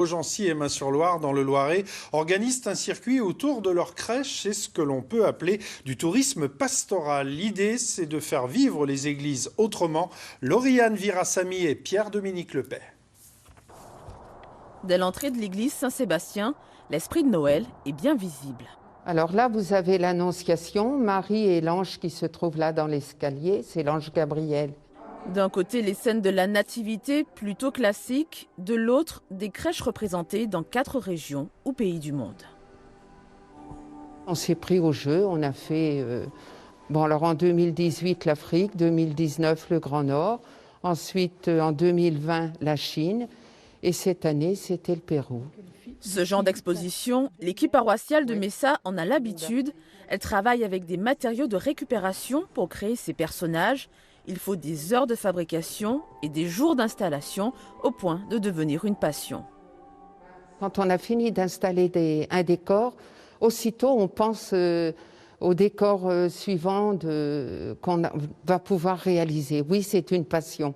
Beaugency et Mains-sur-Loire, dans le Loiret, organisent un circuit autour de leur crèche. C'est ce que l'on peut appeler du tourisme pastoral. L'idée, c'est de faire vivre les églises autrement. Lauriane Virassamy et Pierre-Dominique Lepay. Dès l'entrée de l'église Saint-Sébastien, l'esprit de Noël est bien visible. Alors là, vous avez l'Annonciation, Marie et l'ange qui se trouve là dans l'escalier, c'est l'ange Gabriel. D'un côté, les scènes de la nativité plutôt classiques, de l'autre, des crèches représentées dans 4 régions ou pays du monde. On s'est pris au jeu, on a fait, alors en 2018 l'Afrique, 2019 le Grand Nord, ensuite en 2020 la Chine et cette année c'était le Pérou. Ce genre d'exposition, l'équipe paroissiale de Messa en a l'habitude. Elle travaille avec des matériaux de récupération pour créer ses personnages. Il faut des heures de fabrication et des jours d'installation au point de devenir une passion. Quand on a fini d'installer un décor, aussitôt on pense au décor suivant qu'on va pouvoir réaliser. Oui, c'est une passion.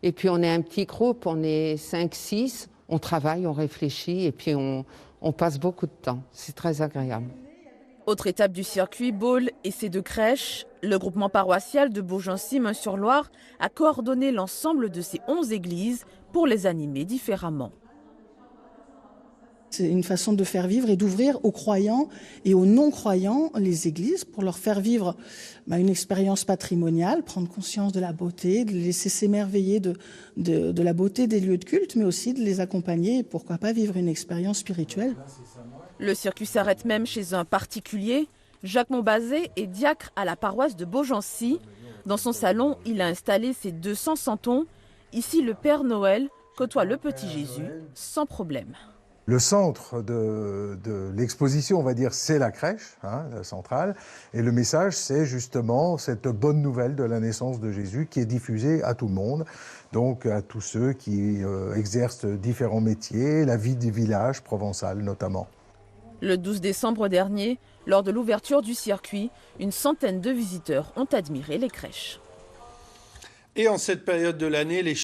Et puis on est un petit groupe, on est 5-6, on travaille, on réfléchit et puis on passe beaucoup de temps. C'est très agréable. Autre étape du circuit, Baule et ses 2 crèches. Le groupement paroissial de Beaugency Mains-sur-Loire a coordonné l'ensemble de ces 11 églises pour les animer différemment. C'est une façon de faire vivre et d'ouvrir aux croyants et aux non-croyants les églises pour leur faire vivre une expérience patrimoniale, prendre conscience de la beauté, de les laisser s'émerveiller de la beauté des lieux de culte, mais aussi de les accompagner et pourquoi pas vivre une expérience spirituelle. Le circuit s'arrête même chez un particulier. Jacques Montbazet est diacre à la paroisse de Beaugency. Dans son salon, il a installé ses 200 santons. Ici, le Père Noël côtoie le petit Jésus sans problème. Le centre de l'exposition, on va dire, c'est la crèche centrale. Et le message, c'est justement cette bonne nouvelle de la naissance de Jésus qui est diffusée à tout le monde. Donc à tous ceux qui exercent différents métiers, la vie du village provençal notamment. Le 12 décembre dernier, lors de l'ouverture du circuit, une centaine de visiteurs ont admiré les crèches. Et en cette période de l'année, les